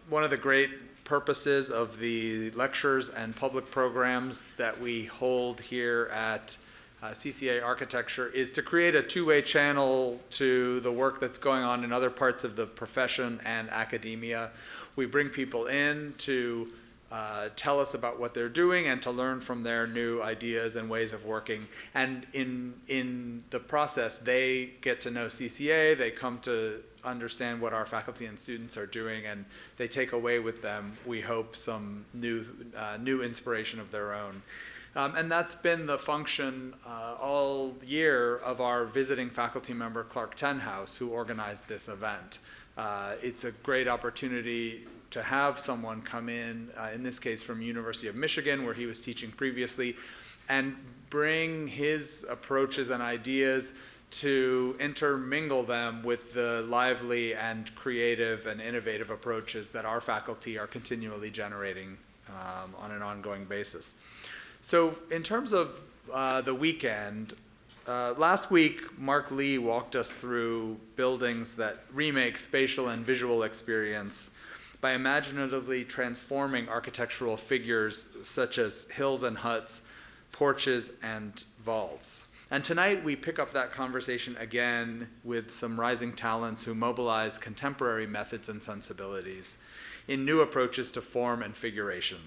One of the great purposes of the lectures and public programs that we hold here at CCA Architecture is to create a two-way channel to the work that's going on in other parts of the profession and academia. We bring people in to tell us about what they're doing and to learn from their new ideas and ways of working. And in the process, they get to know CCA, they come to understand what our faculty and students are doing, and they take away with them, we hope, some new inspiration of their own. And that's been the function all year of our visiting faculty member, Clark Tenhouse, who organized this event. It's a great opportunity to have someone come in this case from University of Michigan, where he was teaching previously, and bring his approaches and ideas to intermingle them with the lively and creative and innovative approaches that our faculty are continually generating on an ongoing basis. So in terms of the weekend, last week Mark Lee walked us through buildings that remake spatial and visual experience by imaginatively transforming architectural figures such as hills and huts, porches and vaults. And tonight we pick up that conversation again with some rising talents who mobilize contemporary methods and sensibilities in new approaches to form and figuration.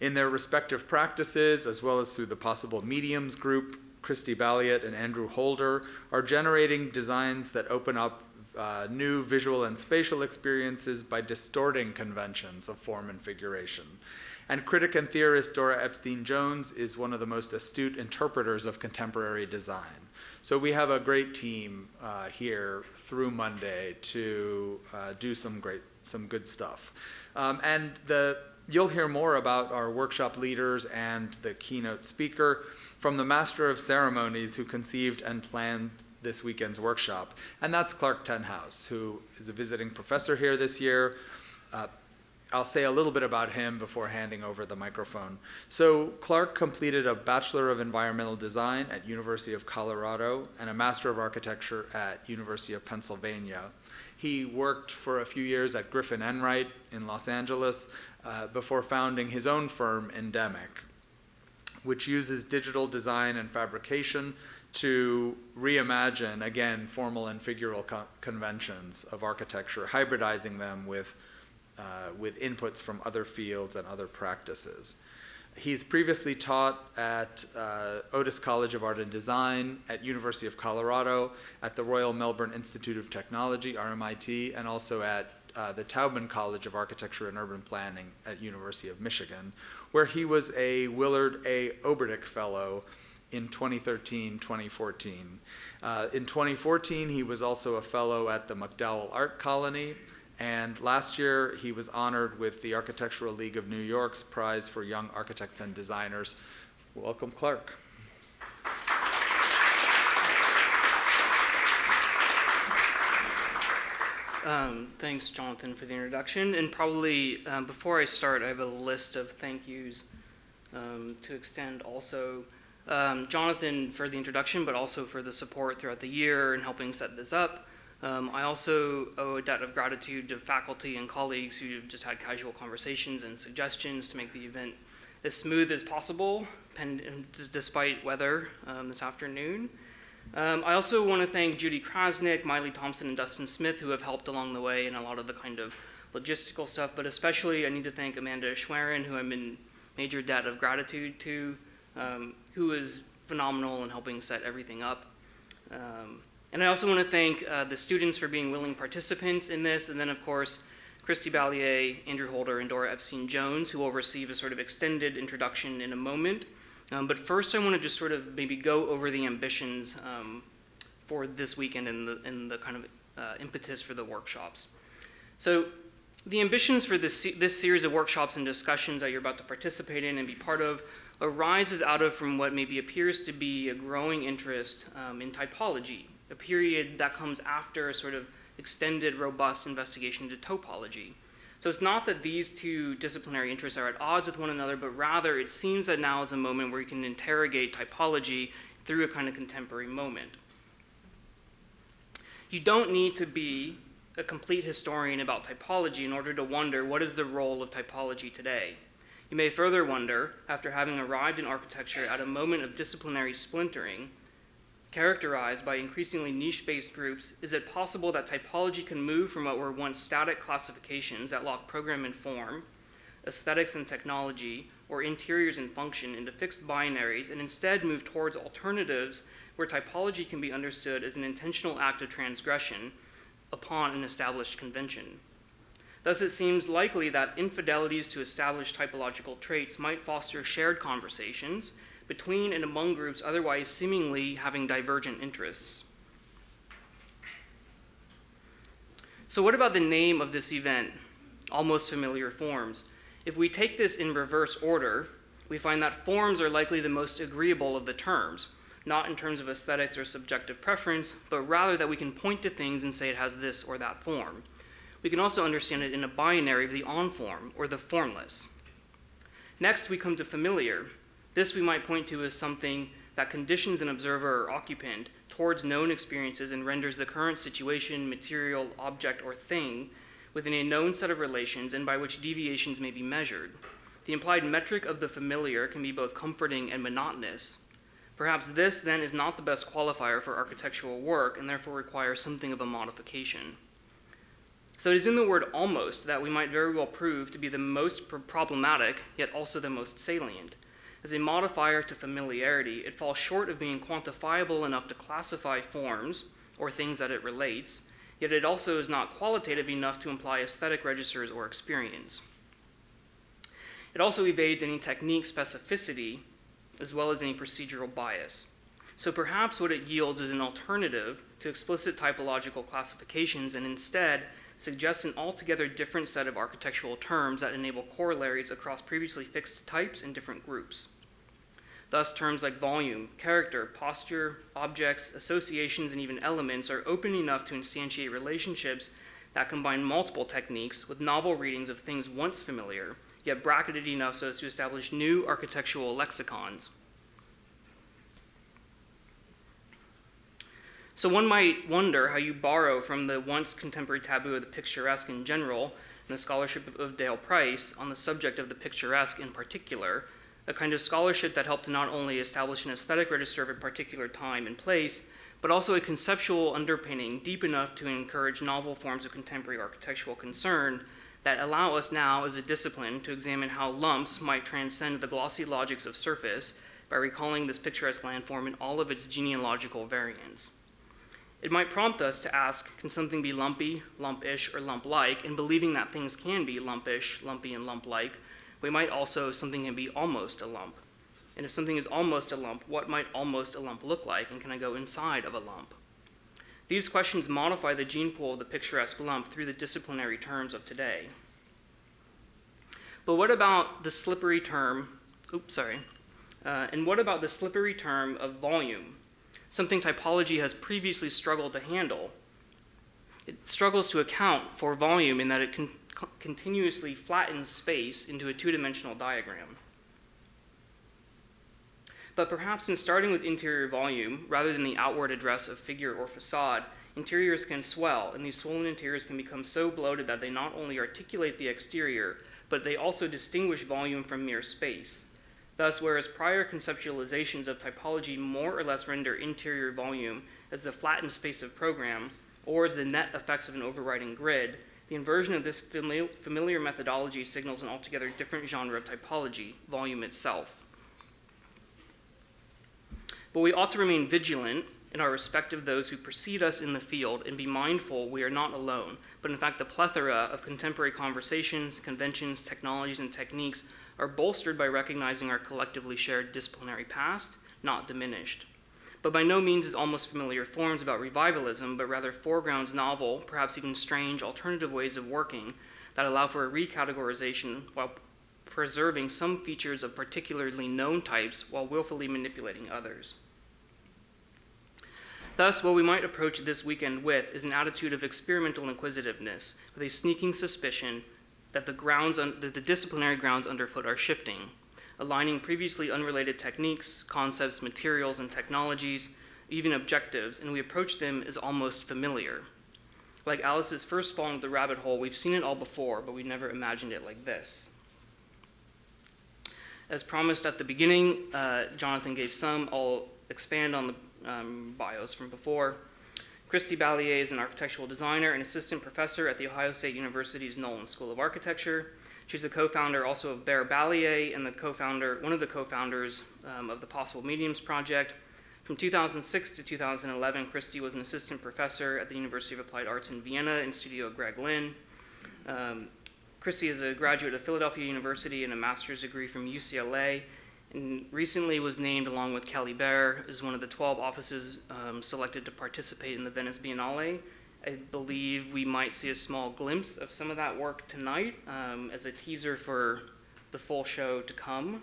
In their respective practices, as well as through the Possible Mediums group, Kristy Balliet and Andrew Holder are generating designs that open up new visual and spatial experiences by distorting conventions of form and figuration. And critic and theorist Dora Epstein Jones is one of the most astute interpreters of contemporary design. So we have a great team here through Monday to do some good stuff. You'll hear more about our workshop leaders and the keynote speaker from the master of ceremonies who conceived and planned this weekend's workshop. And that's Clark Tenhouse, who is a visiting professor here this year. I'll say a little bit about him before handing over the microphone. So Clark completed a Bachelor of Environmental Design at University of Colorado and a Master of Architecture at University of Pennsylvania. He worked for a few years at Griffin Enright in Los Angeles before founding his own firm, Endemic, which uses digital design and fabrication to reimagine, again, formal and figural conventions of architecture, hybridizing them with inputs from other fields and other practices. He's previously taught at Otis College of Art and Design, at University of Colorado, at the Royal Melbourne Institute of Technology, RMIT, and also at the Taubman College of Architecture and Urban Planning at University of Michigan, where he was a Willard A. Oberdick Fellow in 2013-2014. In 2014, he was also a fellow at the MacDowell Art Colony, and last year he was honored with the Architectural League of New York's Prize for Young Architects and Designers. Welcome, Clark. Thanks, Jonathan, for the introduction. And probably before I start, I have a list of thank yous to extend also. Jonathan for the introduction, but also for the support throughout the year in helping set this up. I also owe a debt of gratitude to faculty and colleagues who have just had casual conversations and suggestions to make the event as smooth as possible, despite weather this afternoon. I also want to thank Judy Krasnick, Miley Thompson, and Dustin Smith, who have helped along the way in a lot of the kind of logistical stuff, but especially I need to thank Amanda Schwerin, who I'm in major debt of gratitude to, who is phenomenal in helping set everything up. And I also want to thank the students for being willing participants in this, and then of course, Kristy Balliet, Andrew Holder, and Dora Epstein Jones, who will receive a sort of extended introduction in a moment. But first I want to just sort of maybe go over the ambitions for this weekend and the kind of impetus for the workshops. So the ambitions for this series of workshops and discussions that you're about to participate in and be part of arises out of from what maybe appears to be a growing interest in typology, a period that comes after a sort of extended, robust investigation into topology. So it's not that these two disciplinary interests are at odds with one another, but rather it seems that now is a moment where you can interrogate typology through a kind of contemporary moment. You don't need to be a complete historian about typology in order to wonder what is the role of typology today. You may further wonder, after having arrived in architecture at a moment of disciplinary splintering, characterized by increasingly niche-based groups, is it possible that typology can move from what were once static classifications that lock program and form, aesthetics and technology, or interiors and function into fixed binaries, and instead move towards alternatives where typology can be understood as an intentional act of transgression upon an established convention. Thus, it seems likely that infidelities to established typological traits might foster shared conversations between and among groups otherwise seemingly having divergent interests. So what about the name of this event, Almost Familiar Forms? If we take this in reverse order, we find that forms are likely the most agreeable of the terms, not in terms of aesthetics or subjective preference, but rather that we can point to things and say it has this or that form. We can also understand it in a binary of the on form, or the formless. Next, we come to familiar. This we might point to as something that conditions an observer or occupant towards known experiences and renders the current situation, material, object, or thing within a known set of relations and by which deviations may be measured. The implied metric of the familiar can be both comforting and monotonous. Perhaps this, then, is not the best qualifier for architectural work and therefore requires something of a modification. So it is in the word almost that we might very well prove to be the most problematic, yet also the most salient. As a modifier to familiarity, it falls short of being quantifiable enough to classify forms, or things that it relates, yet it also is not qualitative enough to imply aesthetic registers or experience. It also evades any technique specificity, as well as any procedural bias. So perhaps what it yields is an alternative to explicit typological classifications and instead suggests an altogether different set of architectural terms that enable corollaries across previously fixed types and different groups. Thus, terms like volume, character, posture, objects, associations, and even elements are open enough to instantiate relationships that combine multiple techniques with novel readings of things once familiar, yet bracketed enough so as to establish new architectural lexicons. So one might wonder how you borrow from the once contemporary taboo of the picturesque in general and the scholarship of Dale Price on the subject of the picturesque in particular, a kind of scholarship that helped to not only establish an aesthetic register of a particular time and place, but also a conceptual underpinning deep enough to encourage novel forms of contemporary architectural concern that allow us now as a discipline to examine how lumps might transcend the glossy logics of surface by recalling this picturesque landform in all of its genealogical variants. It might prompt us to ask, can something be lumpy, lumpish, or lump-like? And believing that things can be lumpish, lumpy, and lump-like, we might also, something can be almost a lump. And if something is almost a lump, what might almost a lump look like? And can I go inside of a lump? These questions modify the gene pool of the picturesque lump through the disciplinary terms of today. But what about the slippery term, and what about the slippery term of volume? Something typology has previously struggled to handle. It struggles to account for volume in that it continuously flattens space into a two-dimensional diagram. But perhaps in starting with interior volume, rather than the outward address of figure or facade, interiors can swell, and these swollen interiors can become so bloated that they not only articulate the exterior, but they also distinguish volume from mere space. Thus, whereas prior conceptualizations of typology more or less render interior volume as the flattened space of program, or as the net effects of an overriding grid, the inversion of this familiar methodology signals an altogether different genre of typology, volume itself. But we ought to remain vigilant in our respect of those who precede us in the field and be mindful we are not alone, but in fact the plethora of contemporary conversations, conventions, technologies, and techniques are bolstered by recognizing our collectively shared disciplinary past, not diminished. But by no means is Almost Familiar Forms about revivalism, but rather foregrounds novel, perhaps even strange, alternative ways of working that allow for a recategorization while preserving some features of particularly known types while willfully manipulating others. Thus, what we might approach this weekend with is an attitude of experimental inquisitiveness, with a sneaking suspicion that the disciplinary grounds underfoot are shifting, aligning previously unrelated techniques, concepts, materials, and technologies, even objectives, and we approach them as almost familiar. Like Alice's first fall into the rabbit hole, we've seen it all before, but we never imagined it like this. As promised at the beginning, Jonathan gave some. I'll expand on the bios from before. Kristy Balliet is an architectural designer and assistant professor at The Ohio State University's Nolan School of Architecture. She's a co-founder also of Bear Balliet and one of the co-founders of the Possible Mediums Project. From 2006 to 2011, Kristy was an assistant professor at the University of Applied Arts in Vienna in Studio Greg Lynn. Kristy is a graduate of Philadelphia University and a master's degree from UCLA, and recently was named, along with Kelly Baer, as one of the 12 offices selected to participate in the Venice Biennale. I believe we might see a small glimpse of some of that work tonight as a teaser for the full show to come.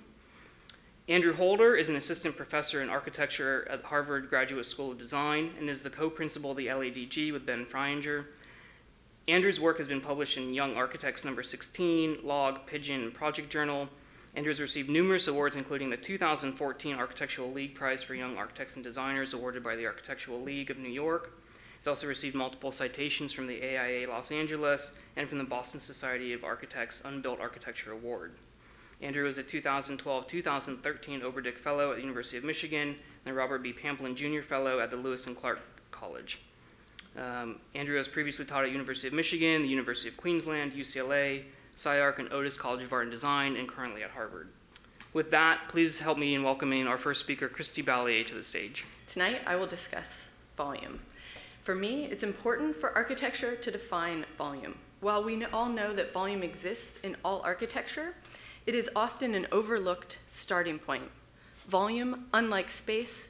Andrew Holder is an assistant professor in architecture at Harvard Graduate School of Design and is the co-principal of the LADG with Ben Fryinger. Andrew's work has been published in Young Architects No. 16, Log, Pigeon, and Project Journal. Andrew's received numerous awards, including the 2014 Architectural League Prize for Young Architects and Designers, awarded by the Architectural League of New York. He's also received multiple citations from the AIA Los Angeles and from the Boston Society of Architects Unbuilt Architecture Award. Andrew is a 2012-2013 Oberdick Fellow at the University of Michigan and the Robert B. Pamplin Jr. Fellow at the Lewis and Clark College. Andrew has previously taught at University of Michigan, the University of Queensland, UCLA, Sci-Arc, and Otis College of Art and Design, and currently at Harvard. With that, please help me in welcoming our first speaker, Kristy Balliet, to the stage. Tonight, I will discuss volume. For me, it's important for architecture to define volume. While we all know that volume exists in all architecture, it is often an overlooked starting point. Volume, unlike space,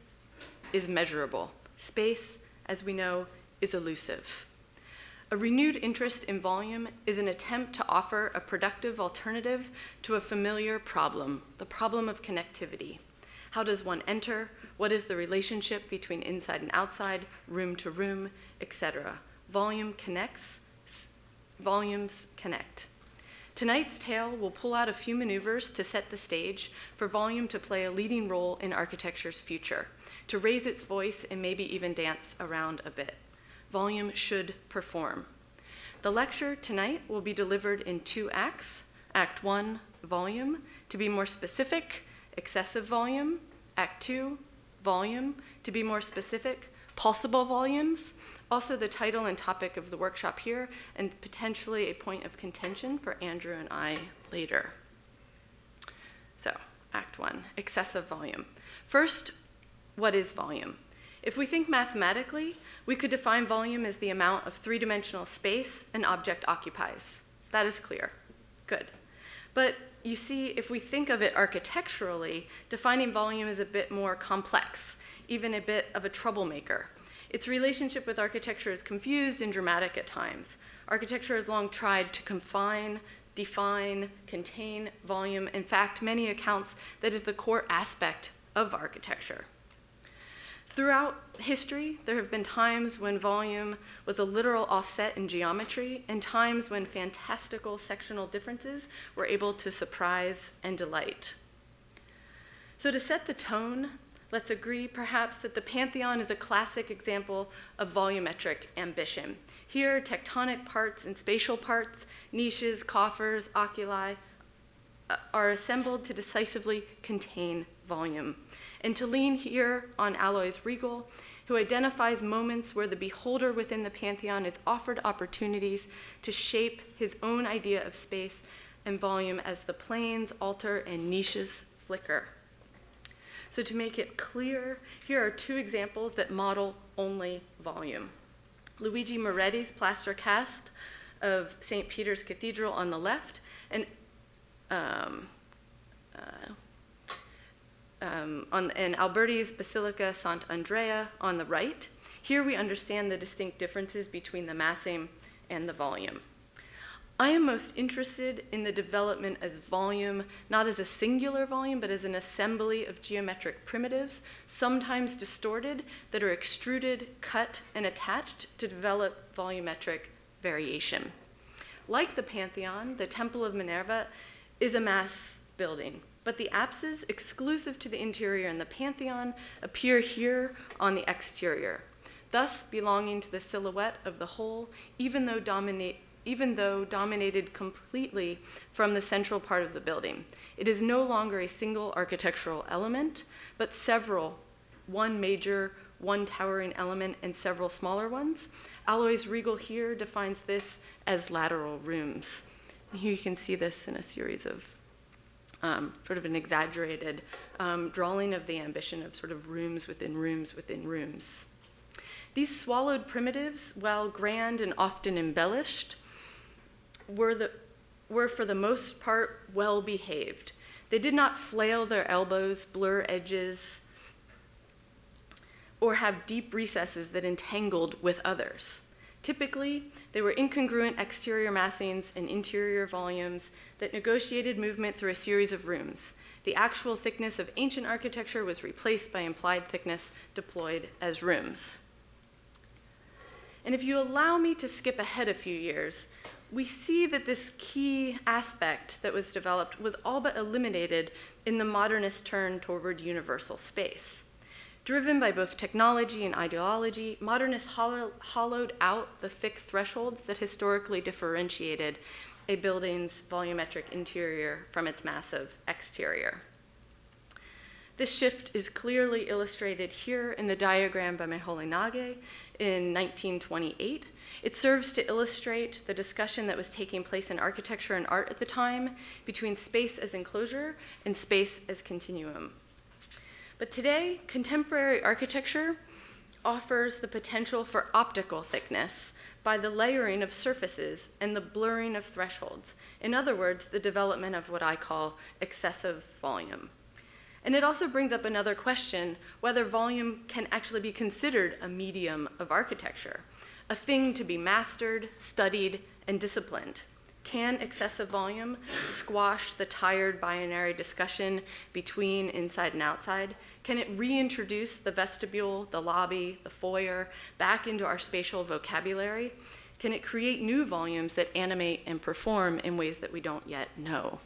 is measurable. Space, as we know, is elusive. A renewed interest in volume is an attempt to offer a productive alternative to a familiar problem, the problem of connectivity. How does one enter? What is the relationship between inside and outside, room to room, etc.? Volume connects, volumes connect. Tonight's tale will pull out a few maneuvers to set the stage for volume to play a leading role in architecture's future, to raise its voice and maybe even dance around a bit. Volume should perform. The lecture tonight will be delivered in 2 acts. Act 1, volume. To be more specific, excessive volume. Act 2, volume. To be more specific, pulsable volumes. Also the title and topic of the workshop here, and potentially a point of contention for Andrew and I later. So, Act 1, excessive volume. First, what is volume? If we think mathematically, we could define volume as the amount of 3-dimensional space an object occupies. That is clear. Good. But you see, if we think of it architecturally, defining volume is a bit more complex, even a bit of a troublemaker. Its relationship with architecture is confused and dramatic at times. Architecture has long tried to confine, define, contain volume. In fact, many accounts that is the core aspect of architecture. Throughout history, there have been times when volume was a literal offset in geometry, and times when fantastical sectional differences were able to surprise and delight. So to set the tone, let's agree perhaps that the Pantheon is a classic example of volumetric ambition. Here, tectonic parts and spatial parts, niches, coffers, oculi, are assembled to decisively contain volume. And to lean here on Alois Riegel, who identifies moments where the beholder within the Pantheon is offered opportunities to shape his own idea of space and volume as the planes alter and niches flicker. So to make it clear, here are 2 examples that model only volume. Luigi Moretti's plaster cast of St. Peter's Cathedral on the left, and Alberti's Basilica Sant'Andrea on the right. Here we understand the distinct differences between the massing and the volume. I am most interested in the development as volume, not as a singular volume, but as an assembly of geometric primitives, sometimes distorted, that are extruded, cut, and attached to develop volumetric variation. Like the Pantheon, the Temple of Minerva is a mass building, but the apses exclusive to the interior in the Pantheon appear here on the exterior. thus belonging to the silhouette of the whole, even though dominated completely from the central part of the building. It is no longer a single architectural element, but several, one major, one towering element, and several smaller ones. Alois Riegel here defines this as lateral rooms. And here you can see this in a series of sort of an exaggerated drawing of the ambition of sort of rooms within rooms within rooms. These swallowed primitives, while grand and often embellished, were for the most part well behaved. They did not flail their elbows, blur edges, or have deep recesses that entangled with others. Typically, they were incongruent exterior massings and interior volumes that negotiated movement through a series of rooms. The actual thickness of ancient architecture was replaced by implied thickness deployed as rooms. And if you allow me to skip ahead a few years, we see that this key aspect that was developed was all but eliminated in the modernist turn toward universal space. Driven by both technology and ideology, modernists hollowed out the thick thresholds that historically differentiated a building's volumetric interior from its massive exterior. This shift is clearly illustrated here in the diagram by Meholy-Nagy in 1928. It serves to illustrate the discussion that was taking place in architecture and art at the time between space as enclosure and space as continuum. But today, contemporary architecture offers the potential for optical thickness by the layering of surfaces and the blurring of thresholds. In other words, the development of what I call excessive volume. And it also brings up another question, whether volume can actually be considered a medium of architecture, a thing to be mastered, studied, and disciplined. Can excessive volume squash the tired binary discussion between inside and outside? Can it reintroduce the vestibule, the lobby, the foyer back into our spatial vocabulary? Can it create new volumes that animate and perform in ways that we don't yet know?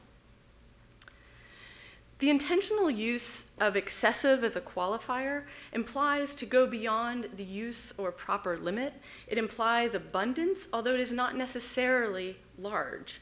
The intentional use of excessive as a qualifier implies to go beyond the use or proper limit. It implies abundance, although it is not necessarily large.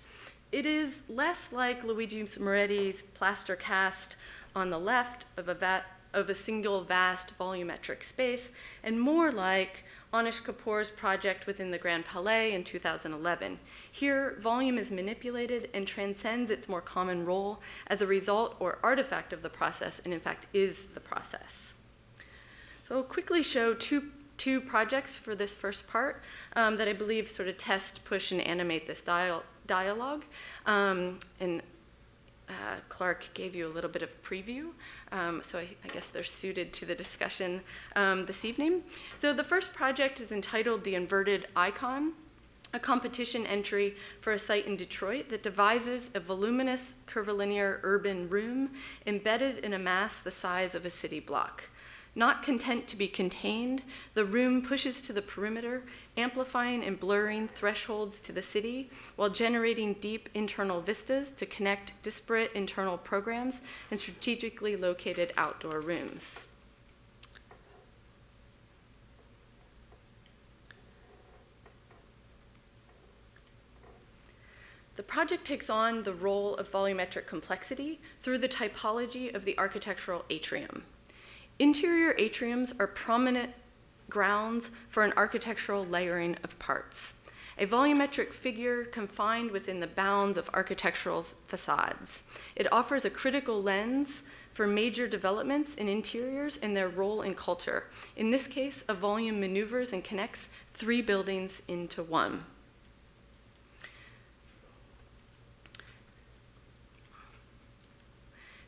It is less like Luigi Moretti's plaster cast on the left of a single vast volumetric space, and more like Anish Kapoor's project within the Grand Palais in 2011. Here, volume is manipulated and transcends its more common role as a result or artifact of the process, and in fact is the process. So I'll quickly show two projects for this first part that I believe sort of test, push, and animate this dialogue. Clark gave you a little bit of preview, so I guess they're suited to the discussion this evening. So the first project is entitled The Inverted Icon, a competition entry for a site in Detroit that devises a voluminous curvilinear urban room embedded in a mass the size of a city block. Not content to be contained, the room pushes to the perimeter, amplifying and blurring thresholds to the city while generating deep internal vistas to connect disparate internal programs and strategically located outdoor rooms. The project takes on the role of volumetric complexity through the typology of the architectural atrium. Interior atriums are prominent grounds for an architectural layering of parts, a volumetric figure confined within the bounds of architectural facades. It offers a critical lens for major developments in interiors and their role in culture. In this case, a volume maneuvers and connects three buildings into one.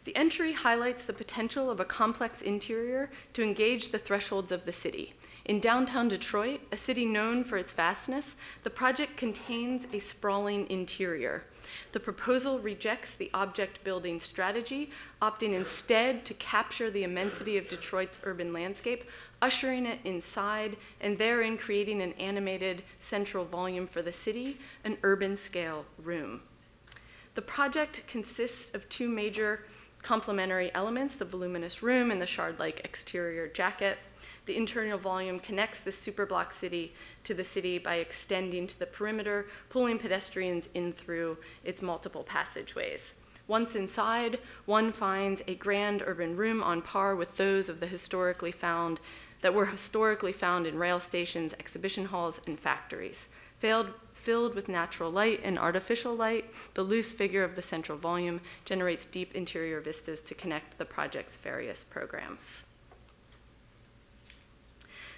The entry highlights the potential of a complex interior to engage the thresholds of the city. In downtown Detroit, a city known for its vastness, the project contains a sprawling interior. The proposal rejects the object building strategy, opting instead to capture the immensity of Detroit's urban landscape, ushering it inside, and therein creating an animated central volume for the city, an urban scale room. The project consists of two major complementary elements, the voluminous room and the shard-like exterior jacket. The internal volume connects the superblock city to the city by extending to the perimeter, pulling pedestrians in through its multiple passageways. Once inside, one finds a grand urban room on par with those of the that were historically found in rail stations, exhibition halls, and factories. Filled with natural light and artificial light, the loose figure of the central volume generates deep interior vistas to connect the project's various programs.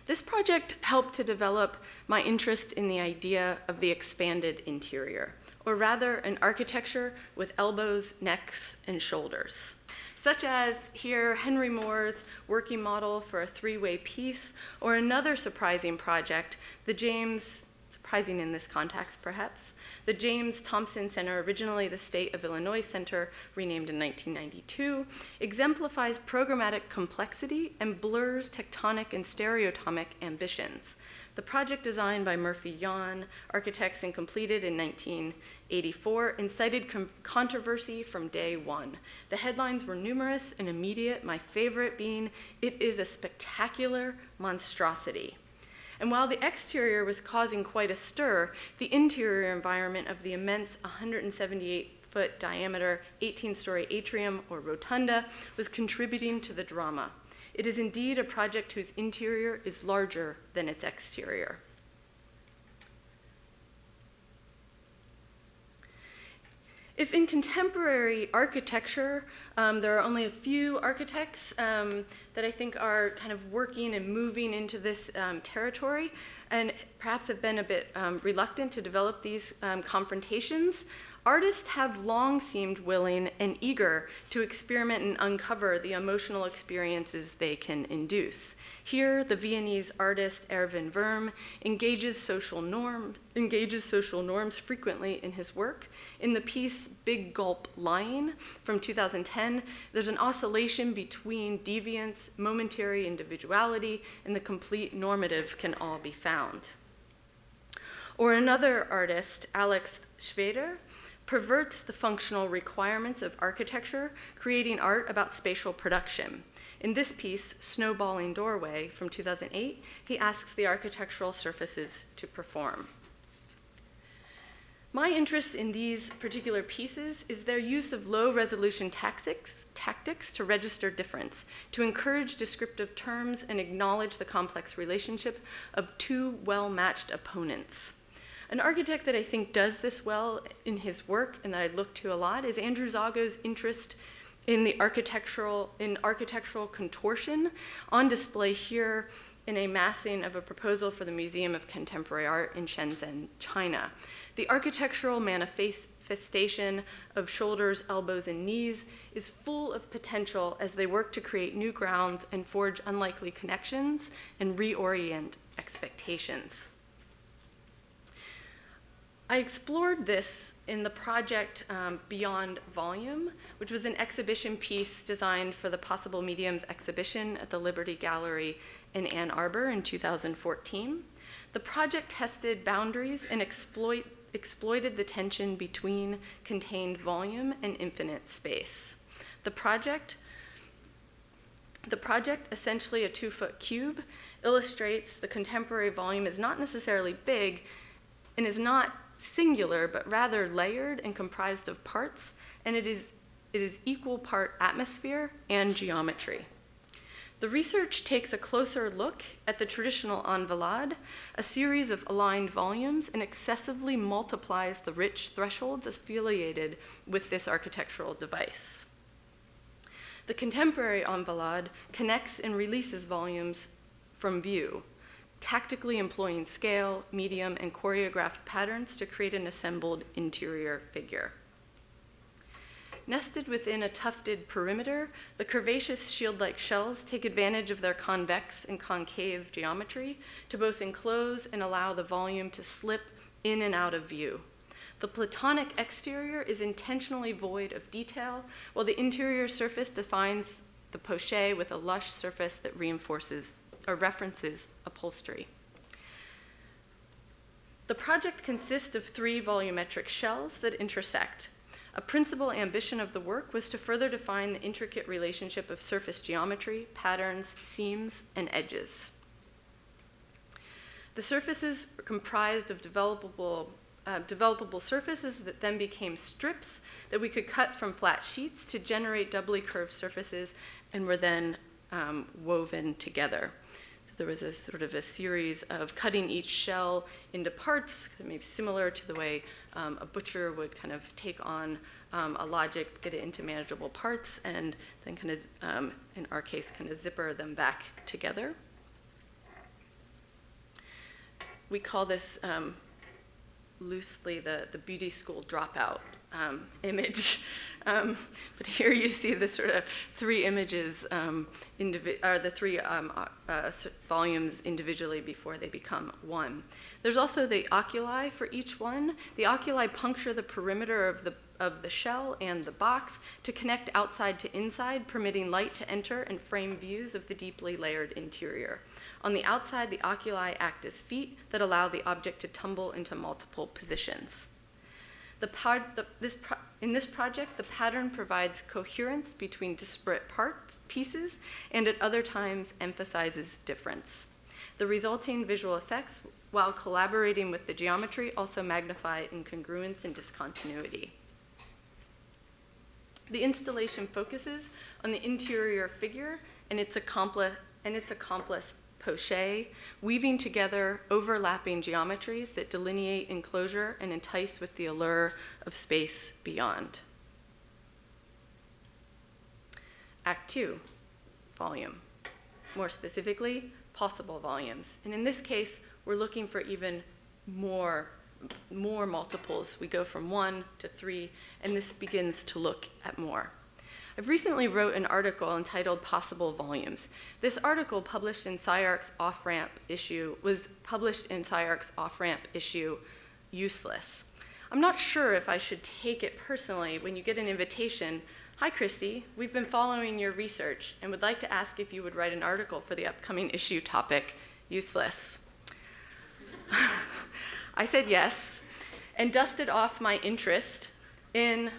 This project helped to develop my interest in the idea of the expanded interior, or rather an architecture with elbows, necks, and shoulders, such as here Henry Moore's working model for a three-way piece, or another surprising project, surprising in this context perhaps, the James Thompson Center, originally the State of Illinois Center, renamed in 1992, exemplifies programmatic complexity and blurs tectonic and stereotomic ambitions. The project, designed by Murphy-Yawn architects and completed in 1984, incited controversy from day one. The headlines were numerous and immediate, my favorite being, "It is a spectacular monstrosity." And while the exterior was causing quite a stir, the interior environment of the immense 178-foot diameter, 18-story atrium or rotunda was contributing to the drama. It is indeed a project whose interior is larger than its exterior. If in contemporary architecture, there are only a few architects that I think are kind of working and moving into this territory, and perhaps have been a bit reluctant to develop these confrontations, artists have long seemed willing and eager to experiment and uncover the emotional experiences they can induce. Here, the Viennese artist Erwin Wurm engages social norms frequently in his work. In the piece Big Gulp Lying from 2010, there's an oscillation between deviance, momentary individuality, and the complete normative can all be found. Or another artist, Alex Schweder, perverts the functional requirements of architecture, creating art about spatial production. In this piece, Snowballing Doorway from 2008, he asks the architectural surfaces to perform. My interest in these particular pieces is their use of low-resolution tactics to register difference, to encourage descriptive terms and acknowledge the complex relationship of two well-matched opponents. An architect that I think does this well in his work and that I look to a lot is Andrew Zago's interest in architectural contortion, on display here in a massing of a proposal for the Museum of Contemporary Art in Shenzhen, China. The architectural manifestation of shoulders, elbows, and knees is full of potential as they work to create new grounds and forge unlikely connections and reorient expectations. I explored this in the project Beyond Volume, which was an exhibition piece designed for the Possible Mediums exhibition at the Liberty Gallery in Ann Arbor in 2014. The project tested boundaries and exploited the tension between contained volume and infinite space. The project, essentially a 2-foot cube, illustrates the contemporary volume is not necessarily big and is not singular, but rather layered and comprised of parts, and it is equal part atmosphere and geometry. The research takes a closer look at the traditional envelade, a series of aligned volumes, and excessively multiplies the rich thresholds affiliated with this architectural device. The contemporary envelade connects and releases volumes from view, tactically employing scale, medium, and choreographed patterns to create an assembled interior figure. Nested within a tufted perimeter, the curvaceous shield-like shells take advantage of their convex and concave geometry to both enclose and allow the volume to slip in and out of view. The platonic exterior is intentionally void of detail, while the interior surface defines the poché with a lush surface that reinforces or references upholstery. The project consists of 3 volumetric shells that intersect. A principal ambition of the work was to further define the intricate relationship of surface geometry, patterns, seams, and edges. The surfaces were comprised of developable surfaces that then became strips that we could cut from flat sheets to generate doubly curved surfaces and were then woven together. So there was a sort of a series of cutting each shell into parts, maybe similar to the way a butcher would kind of take on a logic, get it into manageable parts, and then kind of, in our case, kind of zipper them back together. We call this loosely the beauty school dropout image. But here you see the sort of three images, or the three volumes individually before they become one. There's also the oculi for each one. The oculi puncture the perimeter of the shell and the box to connect outside to inside, permitting light to enter and frame views of the deeply layered interior. On the outside, the oculi act as feet that allow the object to tumble into multiple positions. In this project, the pattern provides coherence between disparate pieces, and at other times emphasizes difference. The resulting visual effects, while collaborating with the geometry, also magnify incongruence and discontinuity. The installation focuses on the interior figure and its accomplice poche, weaving together overlapping geometries that delineate enclosure and entice with the allure of space beyond. Act 2, volume. More specifically, possible volumes. And in this case, we're looking for even more multiples. We go from 1 to 3, and this begins to look at more. I've recently wrote an article entitled Possible Volumes. This article published in Sci-Arc's off-ramp issue Useless. I'm not sure if I should take it personally when you get an invitation. Hi, Kristy, we've been following your research and would like to ask if you would write an article for the upcoming issue topic, Useless. I said yes and dusted off my interest in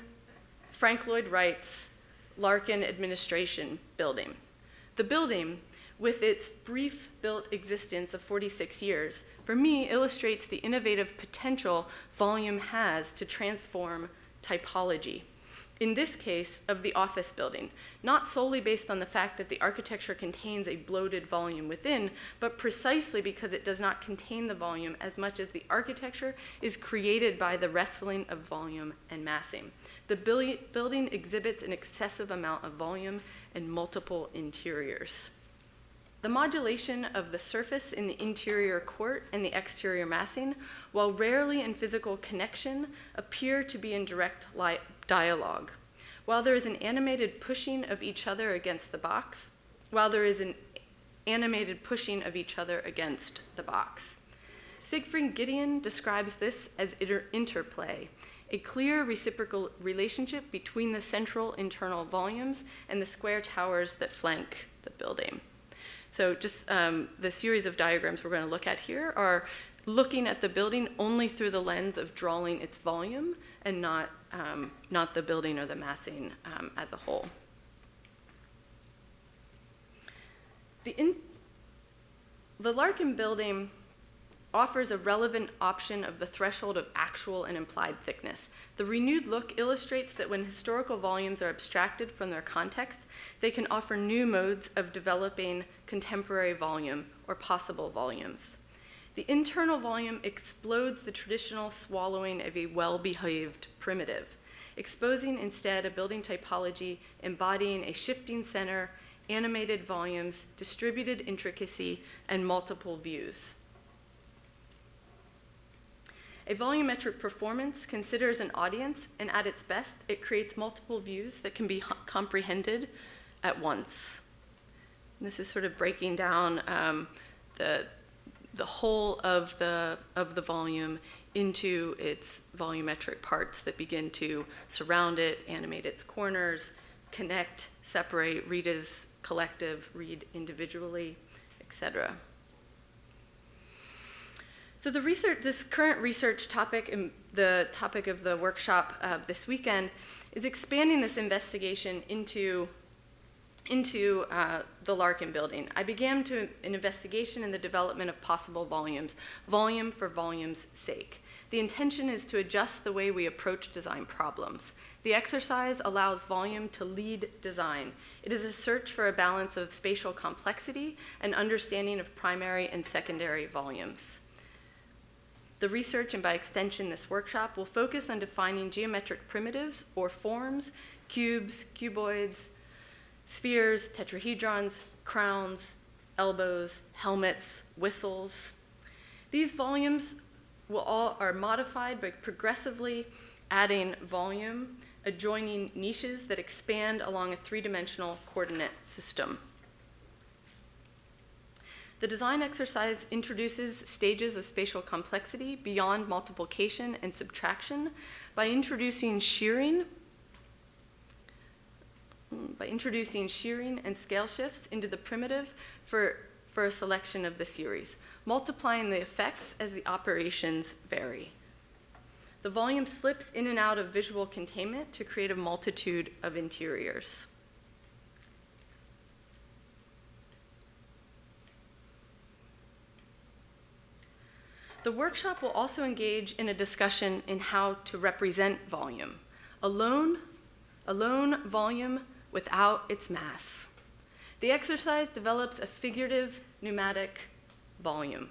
Frank Lloyd Wright's Larkin Administration Building. The building, with its brief built existence of 46 years, for me illustrates the innovative potential volume has to transform typology. In this case, of the office building, not solely based on the fact that the architecture contains a bloated volume within, but precisely because it does not contain the volume as much as the architecture is created by the wrestling of volume and massing. The building exhibits an excessive amount of volume and multiple interiors. The modulation of the surface in the interior court and the exterior massing, while rarely in physical connection, appear to be in direct dialogue. While there is an animated pushing of each other against the box, Siegfried Gideon describes this as interplay, a clear reciprocal relationship between the central internal volumes and the square towers that flank the building. So just the series of diagrams we're going to look at here are looking at the building only through the lens of drawing its volume and not the building or the massing as a whole. The Larkin building offers a relevant option of the threshold of actual and implied thickness. The renewed look illustrates that when historical volumes are abstracted from their context, they can offer new modes of developing contemporary volume or possible volumes. The internal volume explodes the traditional swallowing of a well-behaved primitive, exposing instead a building typology embodying a shifting center, animated volumes, distributed intricacy, and multiple views. A volumetric performance considers an audience, and at its best, it creates multiple views that can be comprehended at once. And this is sort of breaking down the whole of the volume into its volumetric parts that begin to surround it, animate its corners, connect, separate, read as collective, read individually, etc. So this current research topic, and the topic of the workshop this weekend, is expanding this investigation into into the Larkin building, I began an investigation in the development of possible volumes, volume for volume's sake. The intention is to adjust the way we approach design problems. The exercise allows volume to lead design. It is a search for a balance of spatial complexity and understanding of primary and secondary volumes. The research, and by extension this workshop, will focus on defining geometric primitives or forms, cubes, cuboids, spheres, tetrahedrons, crowns, elbows, helmets, whistles. These volumes are modified by progressively adding volume, adjoining niches that expand along a three-dimensional coordinate system. The design exercise introduces stages of spatial complexity beyond multiplication and subtraction by introducing shearing and scale shifts into the primitive for a selection of the series, multiplying the effects as the operations vary. The volume slips in and out of visual containment to create a multitude of interiors. The workshop will also engage in a discussion in how to represent volume. Alone volume without its mass. The exercise develops a figurative pneumatic volume.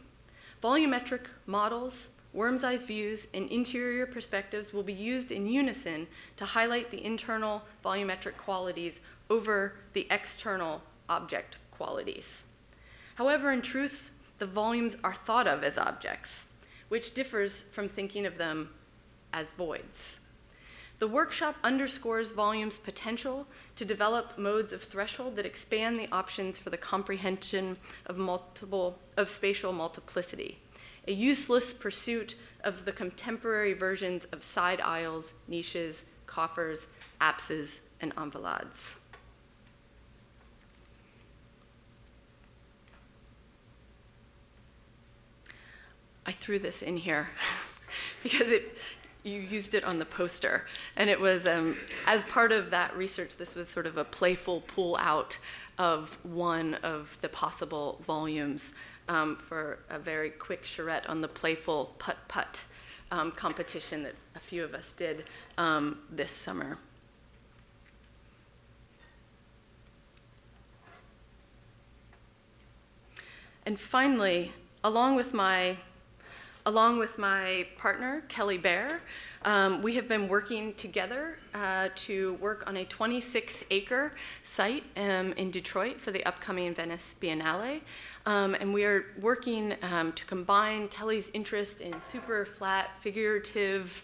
Volumetric models, worm's eye views, and interior perspectives will be used in unison to highlight the internal volumetric qualities over the external object qualities. However, in truth, the volumes are thought of as objects, which differs from thinking of them as voids. The workshop underscores volume's potential to develop modes of threshold that expand the options for the comprehension of spatial multiplicity, a useless pursuit of the contemporary versions of side aisles, niches, coffers, apses, and envelades. I threw this in here because you used it on the poster. And it was, as part of that research, this was sort of a playful pull out of one of the possible volumes for a very quick charrette on the playful putt-putt competition that a few of us did this summer. And finally, along with my partner, Kelly Baer, we have been working together to work on a 26-acre site in Detroit for the upcoming Venice Biennale. And we are working to combine Kelly's interest in super flat figurative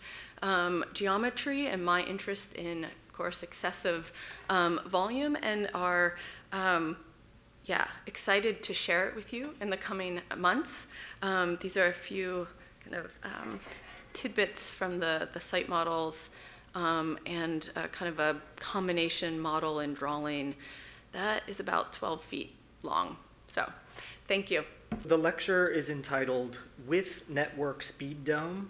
geometry and my interest in, of course, excessive volume, and are excited to share it with you in the coming months. These are a few kind of tidbits from the site models and kind of a combination model and drawing that is about 12 feet long. So, thank you. The lecture is entitled With Network Speed Dome,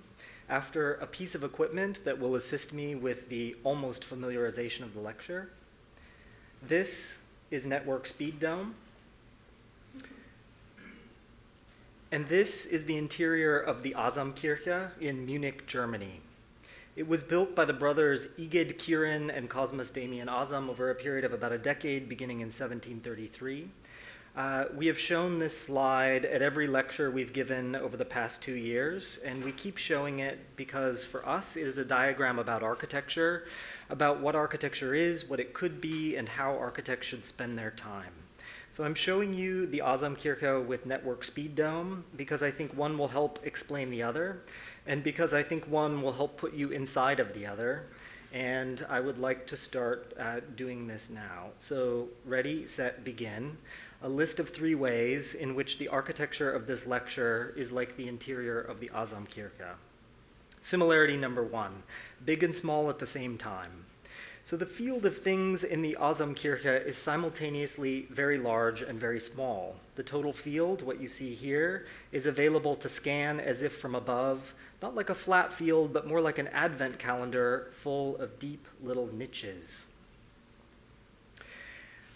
after a piece of equipment that will assist me with the almost familiarization of the lecture. This is Network Speed Dome. And this is the interior of the Asamkirche in Munich, Germany. It was built by the brothers Egid Kirin and Cosmas Damian Asam over a period of about a decade, beginning in 1733. We have shown this slide at every lecture we've given over the past 2 years, and we keep showing it because for us it is a diagram about architecture, about what architecture is, what it could be, and how architects should spend their time. So I'm showing you the Asamkirche with Network Speed Dome because I think one will help explain the other, and because I think one will help put you inside of the other. And I would like to start doing this now. So ready, set, begin. A list of 3 ways in which the architecture of this lecture is like the interior of the Asamkirche. Similarity number 1, big and small at the same time. So the field of things in the Asamkirche is simultaneously very large and very small. The total field, what you see here, is available to scan as if from above, not like a flat field, but more like an advent calendar full of deep little niches.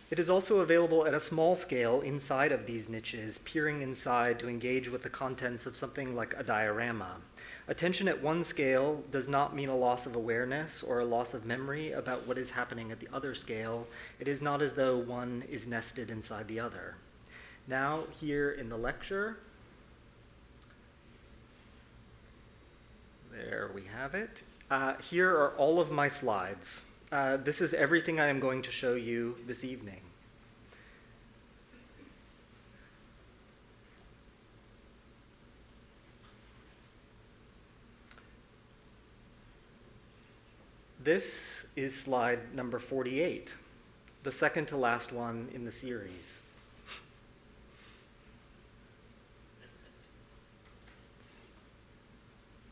It is also available at a small scale inside of these niches, peering inside to engage with the contents of something like a diorama. Attention at one scale does not mean a loss of awareness or a loss of memory about what is happening at the other scale. It is not as though one is nested inside the other. Now, here in the lecture, there we have it. Here are all of my slides. This is everything I am going to show you this evening. This is slide number 48, the second to last one in the series.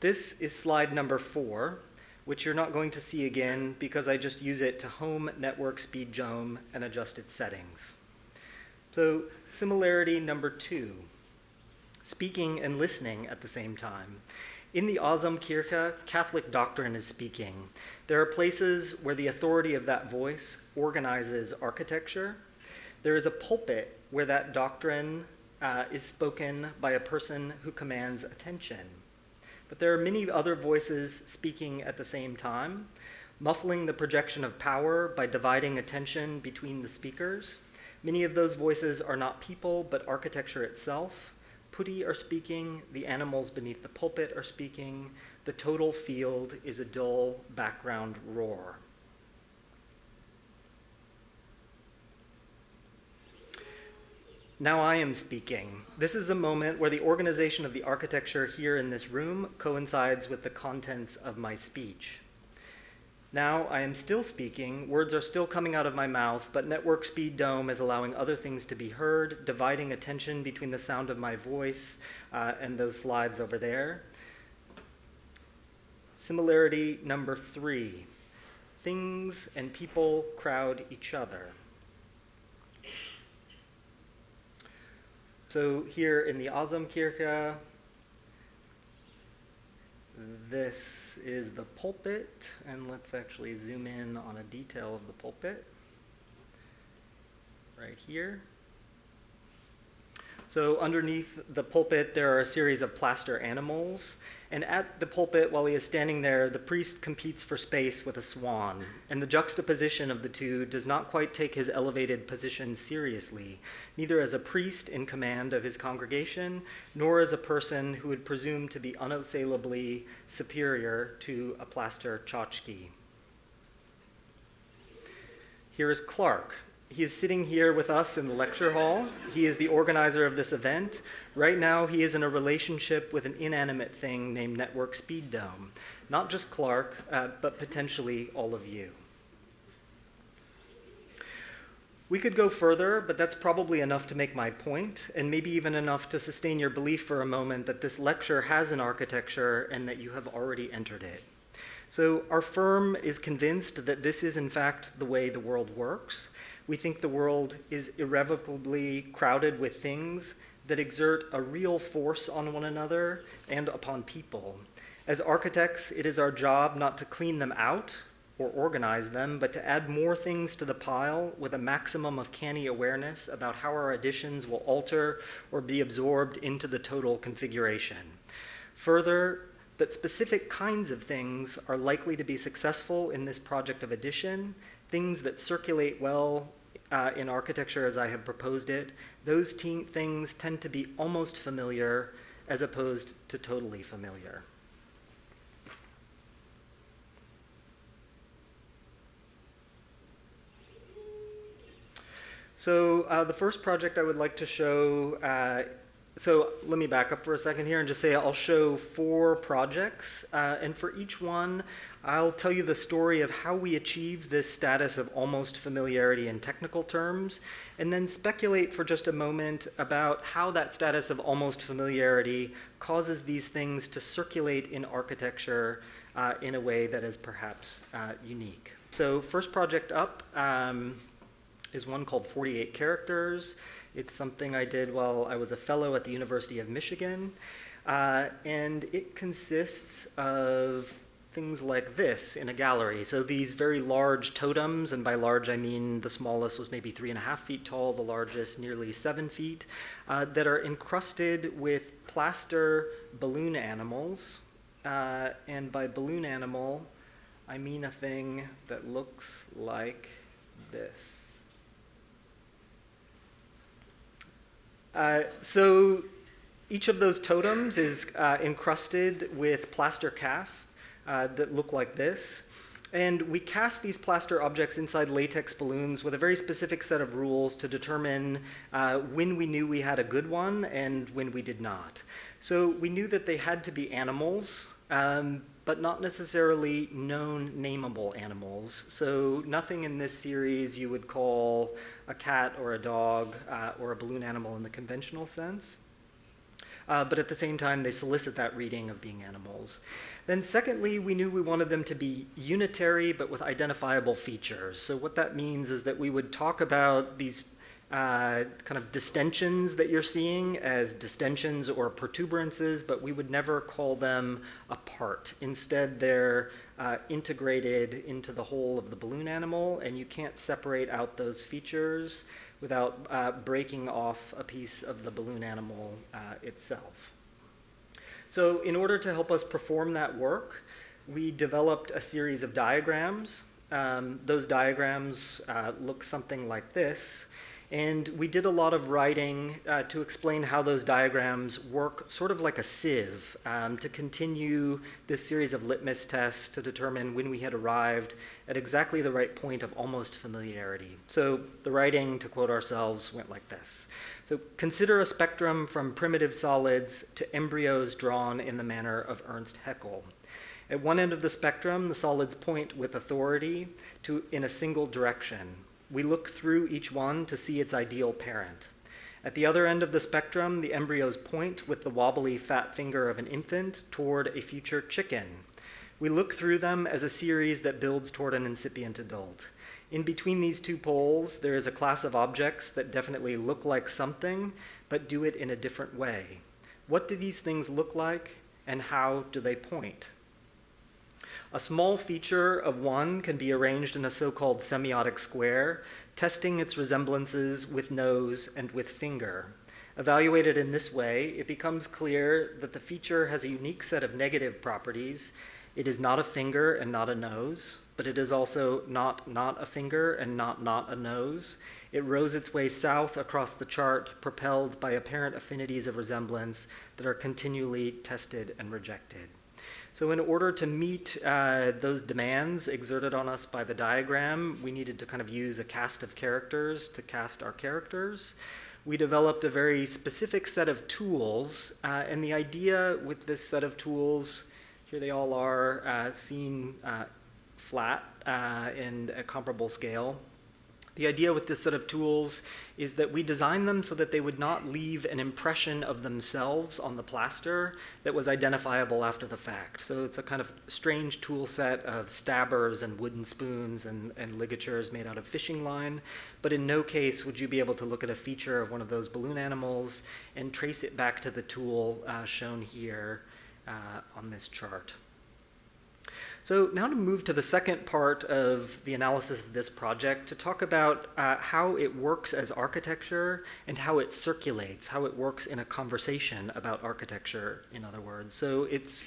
This is slide number 4, which you're not going to see again because I just use it to home network speed dome and adjust its settings. So similarity number 2, speaking and listening at the same time. In the Kirche, Catholic doctrine is speaking. There are places where the authority of that voice organizes architecture. There is a pulpit where that doctrine is spoken by a person who commands attention. But there are many other voices speaking at the same time, muffling the projection of power by dividing attention between the speakers. Many of those voices are not people, but architecture itself. Putti are speaking, the animals beneath the pulpit are speaking, the total field is a dull background roar. Now I am speaking. This is a moment where the organization of the architecture here in this room coincides with the contents of my speech. Now I am still speaking, words are still coming out of my mouth, but network speed dome is allowing other things to be heard, dividing attention between the sound of my voice and those slides over there. Similarity number 3, things and people crowd each other. So here in the Kirche, this is the pulpit, and let's actually zoom in on a detail of the pulpit right here. So underneath the pulpit, there are a series of plaster animals, and at the pulpit, while he is standing there, the priest competes for space with a swan, and the juxtaposition of the two does not quite take his elevated position seriously, neither as a priest in command of his congregation, nor as a person who would presume to be unassailably superior to a plaster tchotchke. Here is Clark. He is sitting here with us in the lecture hall. He is the organizer of this event. Right now, he is in a relationship with an inanimate thing named Network Speed Dome. Not just Clark, but potentially all of you. We could go further, but that's probably enough to make my point, and maybe even enough to sustain your belief for a moment that this lecture has an architecture and that you have already entered it. So our firm is convinced that this is in fact the way the world works. We think the world is irrevocably crowded with things that exert a real force on one another and upon people. As architects, it is our job not to clean them out or organize them, but to add more things to the pile with a maximum of canny awareness about how our additions will alter or be absorbed into the total configuration. Further, that specific kinds of things are likely to be successful in this project of addition, things that circulate well in architecture as I have proposed it. Those things tend to be almost familiar as opposed to totally familiar. So the first project I would like to show, so let me back up for a second here and just say I'll show 4 projects, and for each one, I'll tell you the story of how we achieve this status of almost familiarity in technical terms, and then speculate for just a moment about how that status of almost familiarity causes these things to circulate in architecture in a way that is perhaps unique. So first project up is one called 48 Characters. It's something I did while I was a fellow at the University of Michigan, and it consists of things like this in a gallery. So these very large totems, and by large I mean the smallest was maybe 3.5 feet tall, the largest nearly 7 feet, that are encrusted with plaster balloon animals. And by balloon animal, I mean a thing that looks like this. So each of those totems is encrusted with plaster casts that look like this. And we cast these plaster objects inside latex balloons with a very specific set of rules to determine when we knew we had a good one and when we did not. So we knew that they had to be animals, but not necessarily known nameable animals. So nothing in this series you would call a cat or a dog or a balloon animal in the conventional sense. But at the same time, they solicit that reading of being animals. Then secondly, we knew we wanted them to be unitary, but with identifiable features. So what that means is that we would talk about these kind of distensions that you're seeing as distensions or protuberances, but we would never call them apart. Instead, they're integrated into the whole of the balloon animal, and you can't separate out those features without breaking off a piece of the balloon animal itself. So in order to help us perform that work, we developed a series of diagrams. Those diagrams look something like this. And we did a lot of writing to explain how those diagrams work sort of like a sieve to continue this series of litmus tests to determine when we had arrived at exactly the right point of almost familiarity. So the writing, to quote ourselves, went like this. So consider a spectrum from primitive solids to embryos drawn in the manner of Ernst Haeckel. At one end of the spectrum, the solids point with authority in a single direction. We look through each one to see its ideal parent. At the other end of the spectrum, the embryos point with the wobbly fat finger of an infant toward a future chicken. We look through them as a series that builds toward an incipient adult. In between these two poles, there is a class of objects that definitely look like something, but do it in a different way. What do these things look like, and how do they point? A small feature of one can be arranged in a so-called semiotic square, testing its resemblances with nose and with finger. Evaluated in this way, it becomes clear that the feature has a unique set of negative properties. It is not a finger and not a nose, but it is also not a finger and not a nose. It rows its way south across the chart, propelled by apparent affinities of resemblance that are continually tested and rejected. So in order to meet those demands exerted on us by the diagram, we needed to kind of use a cast of characters to cast our characters. We developed a very specific set of tools, and the idea with this set of tools, here they all are seen flat in a comparable scale. The idea with this set of tools is that we designed them so that they would not leave an impression of themselves on the plaster that was identifiable after the fact. So it's a kind of strange tool set of stabbers and wooden spoons and ligatures made out of fishing line, but in no case would you be able to look at a feature of one of those balloon animals and trace it back to the tool shown here on this chart. So now to move to the second part of the analysis of this project, to talk about how it works as architecture and how it circulates, how it works in a conversation about architecture, in other words. So it's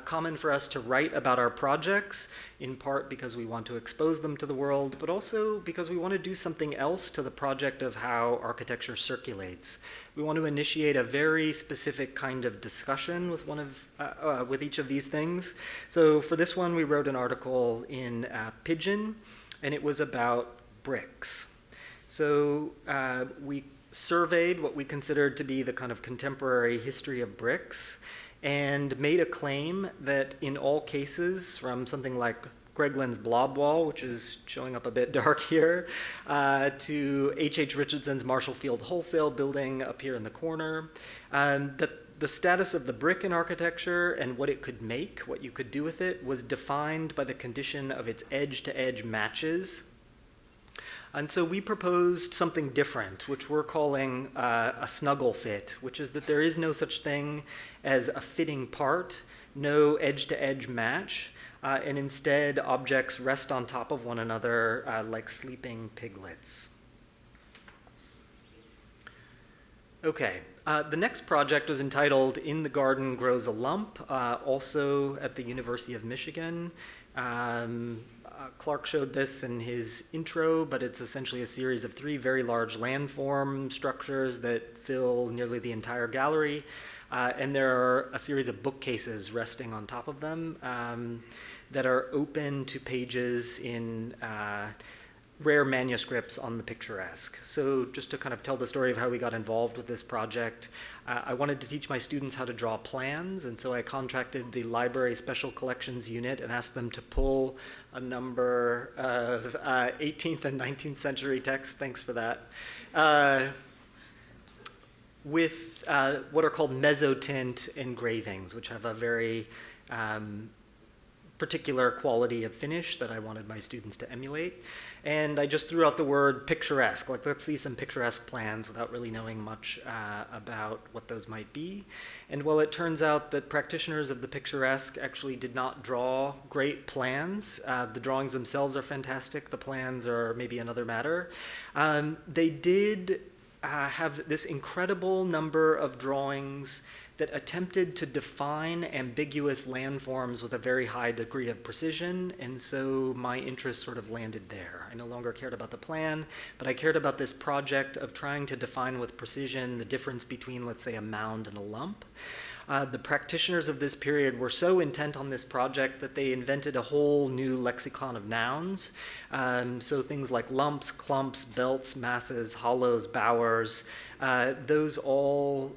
common for us to write about our projects, in part because we want to expose them to the world, but also because we want to do something else to the project of how architecture circulates. We want to initiate a very specific kind of discussion with with each of these things. So for this one, we wrote an article in Pigeon, and it was about bricks. So we surveyed what we considered to be the kind of contemporary history of bricks, and made a claim that in all cases, from something like Greglin's Blob Wall, which is showing up a bit dark here, to H.H. Richardson's Marshall Field Wholesale building up here in the corner, that the status of the brick in architecture and what it could make, what you could do with it, was defined by the condition of its edge-to-edge matches. And so we proposed something different, which we're calling a snuggle fit, which is that there is no such thing as a fitting part, no edge-to-edge match, and instead objects rest on top of one another like sleeping piglets. Okay, the next project was entitled In the Garden Grows a Lump, also at the University of Michigan. Clark showed this in his intro, but it's essentially a series of 3 very large landform structures that fill nearly the entire gallery. And there are a series of bookcases resting on top of them that are open to pages in rare manuscripts on the picturesque. So just to kind of tell the story of how we got involved with this project, I wanted to teach my students how to draw plans, and so I contracted the library special collections unit and asked them to pull a number of 18th and 19th century texts, thanks for that, with what are called mezzotint engravings, which have a very particular quality of finish that I wanted my students to emulate. And I just threw out the word picturesque, like let's see some picturesque plans without really knowing much about what those might be. And well, it turns out that practitioners of the picturesque actually did not draw great plans. The drawings themselves are fantastic. The plans are maybe another matter. They did have this incredible number of drawings that attempted to define ambiguous landforms with a very high degree of precision, and so my interest sort of landed there. I no longer cared about the plan, but I cared about this project of trying to define with precision the difference between, let's say, a mound and a lump. The practitioners of this period were so intent on this project that they invented a whole new lexicon of nouns. So things like lumps, clumps, belts, masses, hollows, bowers, those all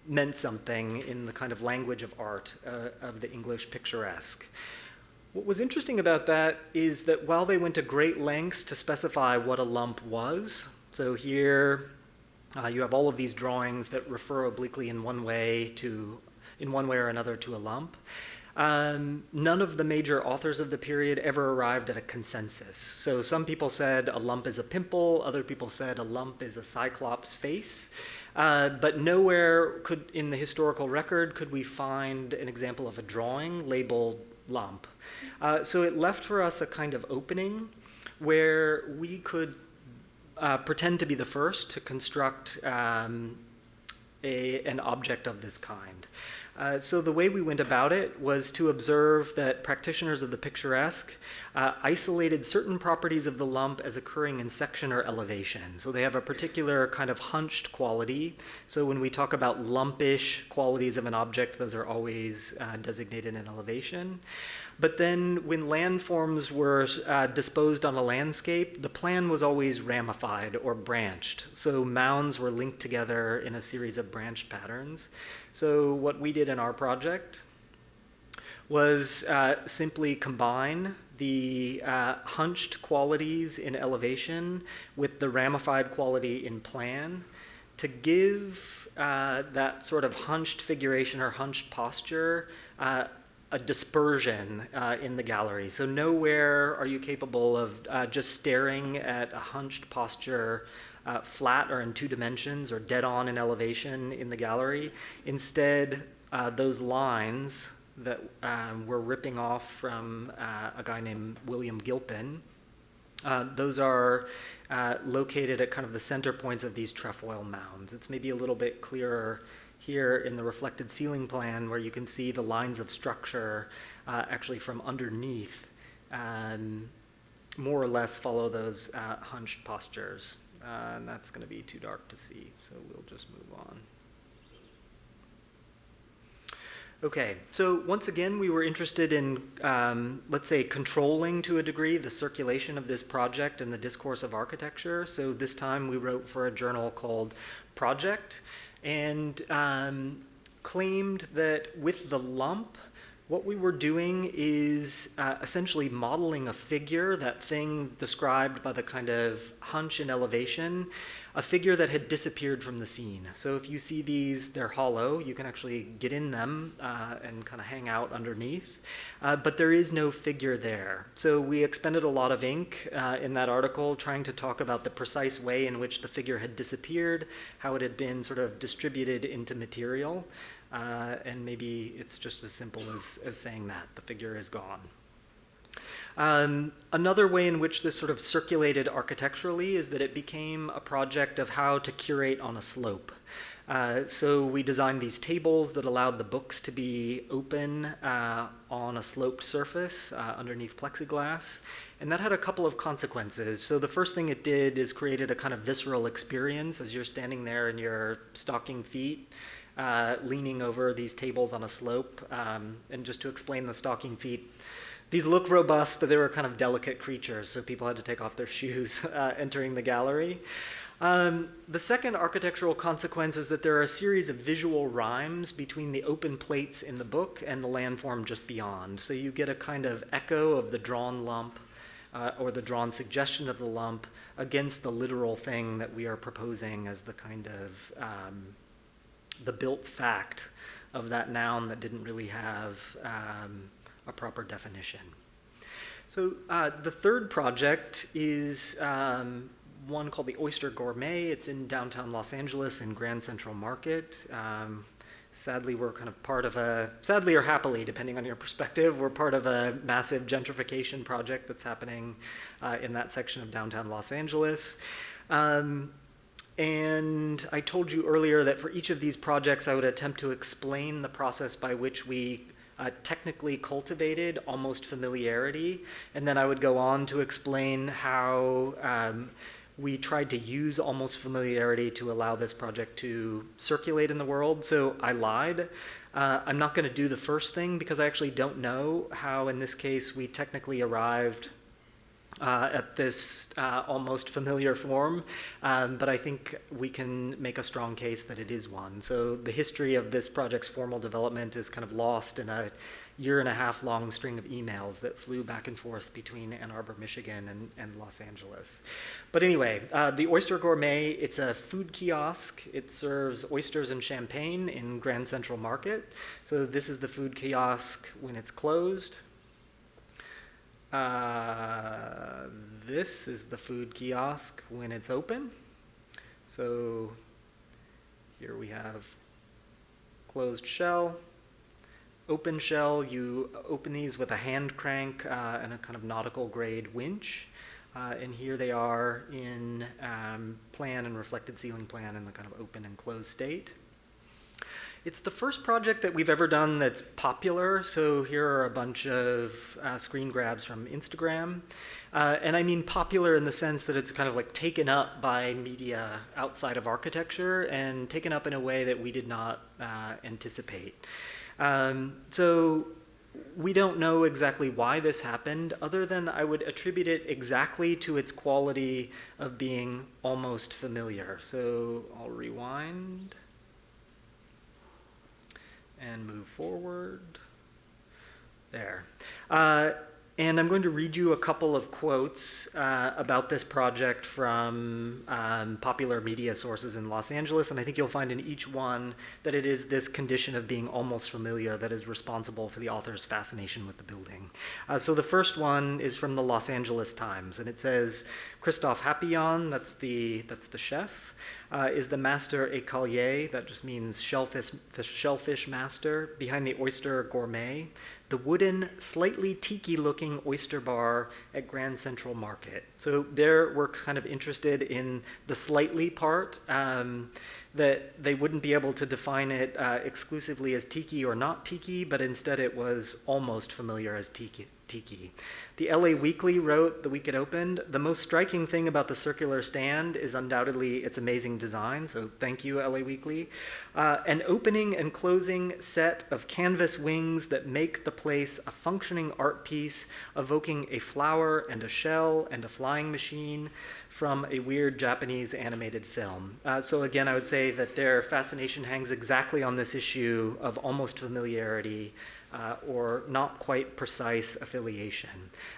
meant something in the kind of language of art of the English picturesque. What was interesting about that is that while they went to great lengths to specify what a lump was, so here you have all of these drawings that refer obliquely in one way or another to a lump. None of the major authors of the period ever arrived at a consensus. So some people said a lump is a pimple, other people said a lump is a cyclops face, but nowhere in the historical record could we find an example of a drawing labeled lump. So it left for us a kind of opening where we could pretend to be the first to construct an object of this kind. So the way we went about it was to observe that practitioners of the picturesque isolated certain properties of the lump as occurring in section or elevation. So they have a particular kind of hunched quality. So when we talk about lumpish qualities of an object, those are always designated in elevation. But then when landforms were disposed on a landscape, the plan was always ramified or branched. So mounds were linked together in a series of branched patterns. So what we did in our project was simply combine the hunched qualities in elevation with the ramified quality in plan to give that sort of hunched figuration or hunched posture a dispersion in the gallery. So nowhere are you capable of just staring at a hunched posture flat or in 2 dimensions or dead on in elevation in the gallery. Instead, those lines that we're ripping off from a guy named William Gilpin, those are located at kind of the center points of these trefoil mounds. It's maybe a little bit clearer here in the reflected ceiling plan where you can see the lines of structure actually from underneath more or less follow those hunched postures. And that's going to be too dark to see, so we'll just move on. Okay, so once again, we were interested in, let's say, controlling to a degree the circulation of this project in the discourse of architecture. So this time we wrote for a journal called Project, and claimed that with the lump, what we were doing is essentially modeling a figure, that thing described by the kind of hunch and elevation, a figure that had disappeared from the scene. So if you see these, they're hollow. You can actually get in them and kind of hang out underneath, but there is no figure there. So we expended a lot of ink in that article trying to talk about the precise way in which the figure had disappeared, how it had been sort of distributed into material. and maybe it's just as simple as saying that the figure is gone. Another way in which this sort of circulated architecturally is that it became a project of how to curate on a slope. So we designed these tables that allowed the books to be open on a sloped surface underneath plexiglass. And that had a couple of consequences. So the first thing it did is created a kind of visceral experience as you're standing there in your stocking feet, leaning over these tables on a slope. And just to explain the stocking feet, these look robust, but they were kind of delicate creatures, so people had to take off their shoes entering the gallery. The second architectural consequence is that there are a series of visual rhymes between the open plates in the book and the landform just beyond. So you get a kind of echo of the drawn lump or the drawn suggestion of the lump against the literal thing that we are proposing as the kind of the built fact of that noun that didn't really have a proper definition. So the third project is one called the Oyster Gourmet. It's in downtown Los Angeles in Grand Central Market. Sadly, we're kind of part of sadly or happily, depending on your perspective, we're part of a massive gentrification project that's happening in that section of downtown Los Angeles. And I told you earlier that for each of these projects, I would attempt to explain the process by which we technically cultivated almost familiarity, and then I would go on to explain how we tried to use almost familiarity to allow this project to circulate in the world. So I lied. I'm not going to do the first thing because I actually don't know how, in this case, we technically arrived at this almost familiar form, but I think we can make a strong case that it is one. So the history of this project's formal development is kind of lost in a 1.5 year long string of emails that flew back and forth between Ann Arbor, Michigan and Los Angeles. But anyway, the Oyster Gourmet, it's a food kiosk. It serves oysters and champagne in Grand Central Market. So this is the food kiosk when it's closed. This is the food kiosk when it's open. So here we have closed shell, open shell. You open these with a hand crank and a kind of nautical grade winch. And here they are in plan and reflected ceiling plan in the kind of open and closed state. It's the first project that we've ever done that's popular. So here are a bunch of screen grabs from Instagram. And I mean popular in the sense that it's kind of like taken up by media outside of architecture and taken up in a way that we did not anticipate. So we don't know exactly why this happened, other than I would attribute it exactly to its quality of being almost familiar. So I'll rewind and move forward. There. And I'm going to read you a couple of quotes about this project from popular media sources in Los Angeles, and I think you'll find in each one that it is this condition of being almost familiar that is responsible for the author's fascination with the building. So the first one is from the Los Angeles Times, and it says, Christophe Papillon, that's the chef, is the master écolier, that just means shellfish master, behind the Oyster Gourmet, the wooden, slightly tiki-looking oyster bar at Grand Central Market. So there we're kind of interested in the slightly part, that they wouldn't be able to define it exclusively as tiki or not tiki, but instead it was almost familiar as tiki. The LA Weekly wrote the week it opened, the most striking thing about the circular stand is undoubtedly its amazing design, so thank you, LA Weekly. An opening and closing set of canvas wings that make the place a functioning art piece, evoking a flower and a shell and a flying machine from a weird Japanese animated film. So again, I would say that their fascination hangs exactly on this issue of almost familiarity, or not quite precise affiliation.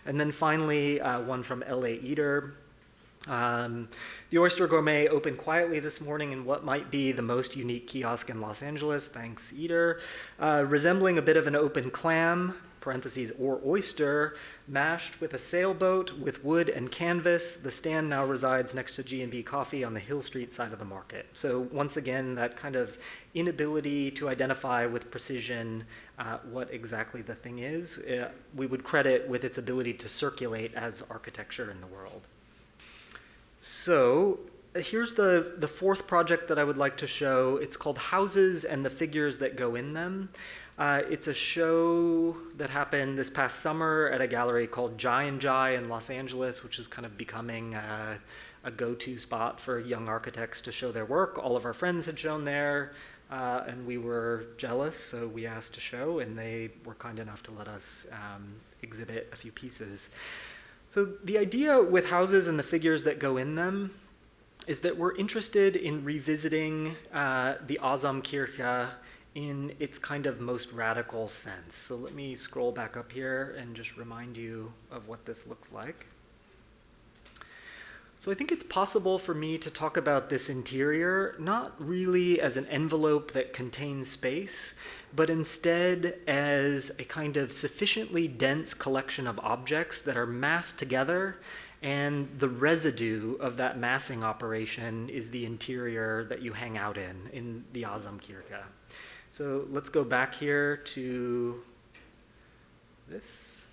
And then finally, one from LA Eater. The Oyster Gourmet opened quietly this morning in what might be the most unique kiosk in Los Angeles, thanks Eater, resembling a bit of an open clam, parentheses, or oyster, mashed with a sailboat with wood and canvas. The stand now resides next to G&B Coffee on the Hill Street side of the market. So once again, that kind of inability to identify with precision what exactly the thing is, we would credit with its ability to circulate as architecture in the world. So here's the fourth project that I would like to show. It's called Houses and the Figures That Go in Them. It's a show that happened this past summer at a gallery called Jai and Jai in Los Angeles, which is kind of becoming a go-to spot for young architects to show their work. All of our friends had shown there, and we were jealous, so we asked to show, and they were kind enough to let us exhibit a few pieces. So the idea with Houses and the Figures That Go in Them is that we're interested in revisiting the Azamkirche in its kind of most radical sense. So let me scroll back up here and just remind you of what this looks like. So I think it's possible for me to talk about this interior not really as an envelope that contains space, but instead as a kind of sufficiently dense collection of objects that are massed together, and the residue of that massing operation is the interior that you hang out in the Azamkirche. So let's go back here to this.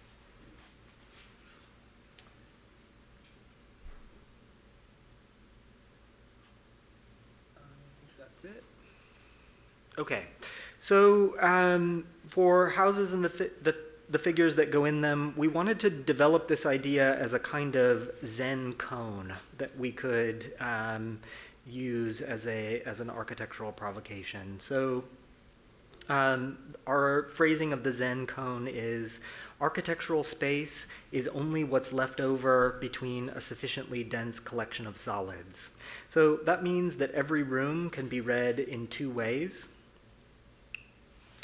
I think that's it. Okay, so for Houses and the figures that go in them, we wanted to develop this idea as a kind of Zen cone that we could use as an architectural provocation. So our phrasing of the Zen cone is architectural space is only what's left over between a sufficiently dense collection of solids. So that means that every room can be read in two ways.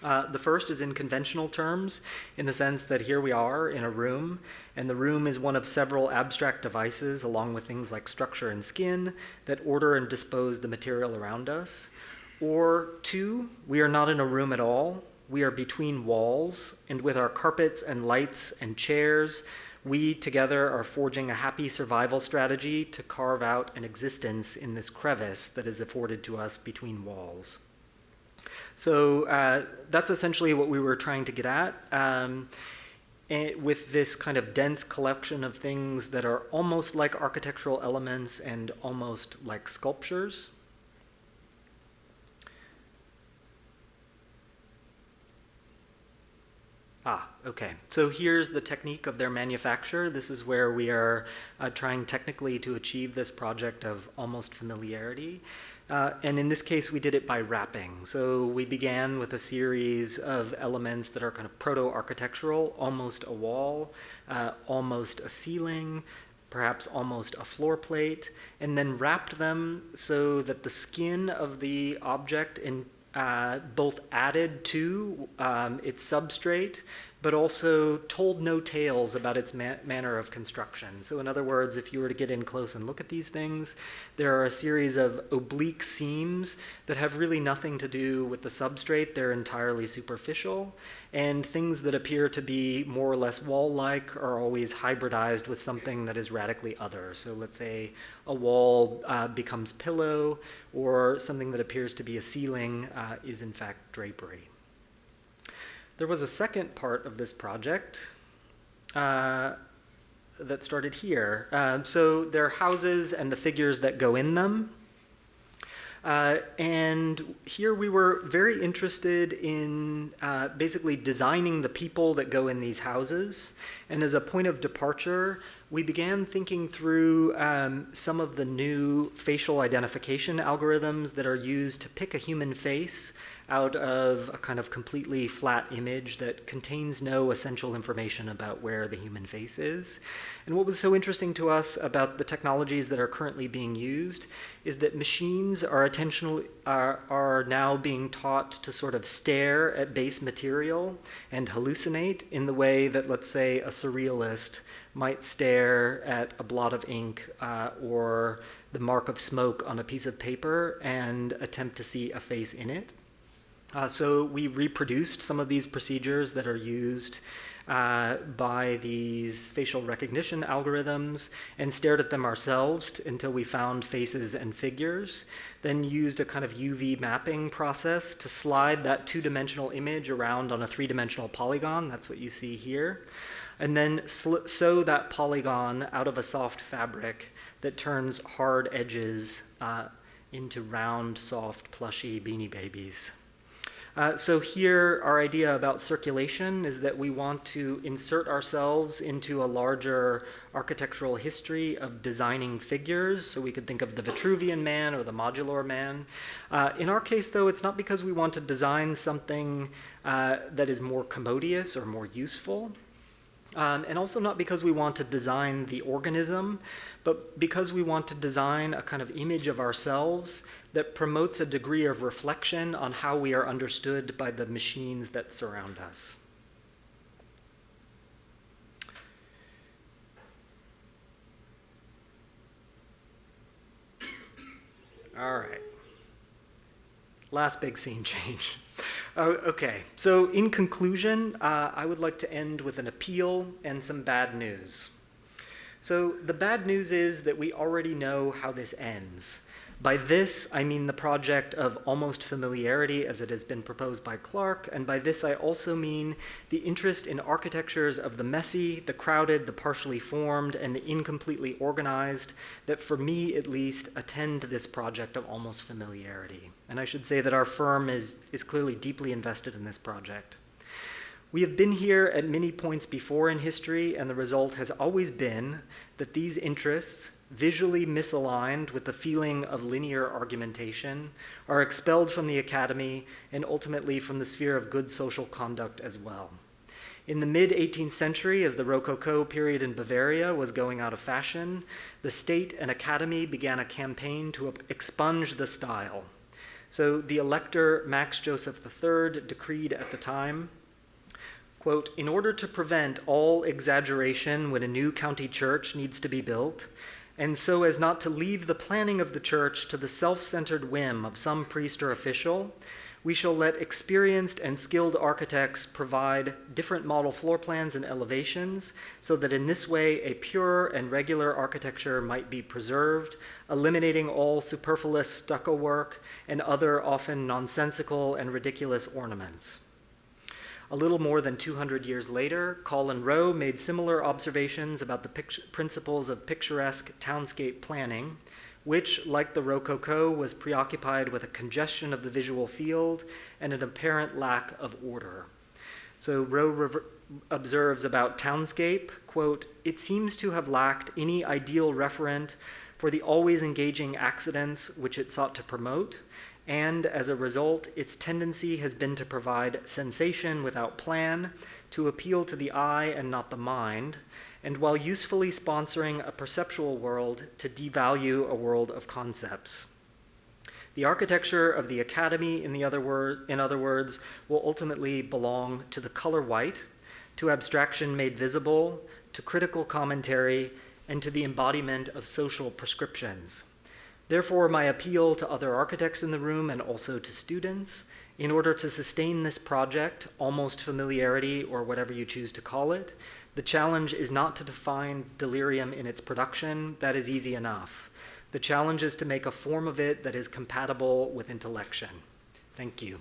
The first is in conventional terms, in the sense that here we are in a room, and the room is one of several abstract devices, along with things like structure and skin, that order and dispose the material around us. Or two, we are not in a room at all. We are between walls, and with our carpets and lights and chairs, we together are forging a happy survival strategy to carve out an existence in this crevice that is afforded to us between walls. So that's essentially what we were trying to get at with this kind of dense collection of things that are almost like architectural elements and almost like sculptures. Okay. So here's the technique of their manufacture. This is where we are trying technically to achieve this project of almost familiarity. And in this case, we did it by wrapping. So we began with a series of elements that are kind of proto-architectural, almost a wall, almost a ceiling, perhaps almost a floor plate, and then wrapped them so that the skin of the object both added to its substrate, but also told no tales about its manner of construction. So in other words, if you were to get in close and look at these things, there are a series of oblique seams that have really nothing to do with the substrate. They're entirely superficial. And things that appear to be more or less wall-like are always hybridized with something that is radically other. So let's say a wall becomes pillow, or something that appears to be a ceiling is in fact drapery. There was a second part of this project that started here. So there are houses and the figures that go in them. And here we were very interested in basically designing the people that go in these houses. And as a point of departure, we began thinking through some of the new facial identification algorithms that are used to pick a human face out of a kind of completely flat image that contains no essential information about where the human face is. And what was so interesting to us about the technologies that are currently being used is that machines are now being taught to sort of stare at base material and hallucinate in the way that, let's say, a surrealist might stare at a blot of ink or the mark of smoke on a piece of paper and attempt to see a face in it. So we reproduced some of these procedures that are used by these facial recognition algorithms and stared at them ourselves until we found faces and figures, then used a kind of UV mapping process to slide that two-dimensional image around on a three-dimensional polygon. That's what you see here. And then sew that polygon out of a soft fabric that turns hard edges into round, soft, plushy Beanie Babies. So here, our idea about circulation is that we want to insert ourselves into a larger architectural history of designing figures. So we could think of the Vitruvian Man or the modular man. In our case, though, it's not because we want to design something that is more commodious or more useful. And also not because we want to design the organism, but because we want to design a kind of image of ourselves that promotes a degree of reflection on how we are understood by the machines that surround us. All right. Last big scene change. Okay, so in conclusion, I would like to end with an appeal and some bad news. So the bad news is that we already know how this ends. By this, I mean the project of almost familiarity as it has been proposed by Clark, and by this I also mean the interest in architectures of the messy, the crowded, the partially formed, and the incompletely organized that, for me at least, attend to this project of almost familiarity. And I should say that our firm is clearly deeply invested in this project. We have been here at many points before in history, and the result has always been that these interests, visually misaligned with the feeling of linear argumentation, are expelled from the academy and ultimately from the sphere of good social conduct as well. In the mid-18th century, as the Rococo period in Bavaria was going out of fashion, the state and academy began a campaign to expunge the style. So the elector Max Joseph III decreed at the time, quote, "In order to prevent all exaggeration when a new county church needs to be built, and so as not to leave the planning of the church to the self-centered whim of some priest or official, we shall let experienced and skilled architects provide different model floor plans and elevations, so that in this way a pure and regular architecture might be preserved, eliminating all superfluous stucco work and other often nonsensical and ridiculous ornaments." A little more than 200 years later, Colin Rowe made similar observations about the principles of picturesque townscape planning, which, like the Rococo, was preoccupied with a congestion of the visual field and an apparent lack of order. So Rowe observes about townscape, quote, "It seems to have lacked any ideal referent for the always engaging accidents which it sought to promote, and as a result, its tendency has been to provide sensation without plan, to appeal to the eye and not the mind, and while usefully sponsoring a perceptual world, to devalue a world of concepts. The architecture of the academy, in other words, will ultimately belong to the color white, to abstraction made visible, to critical commentary, and to the embodiment of social prescriptions. Therefore, my appeal to other architects in the room and also to students, in order to sustain this project, almost familiarity or whatever you choose to call it, the challenge is not to define delirium in its production. That is easy enough. The challenge is to make a form of it that is compatible with intellection. Thank you.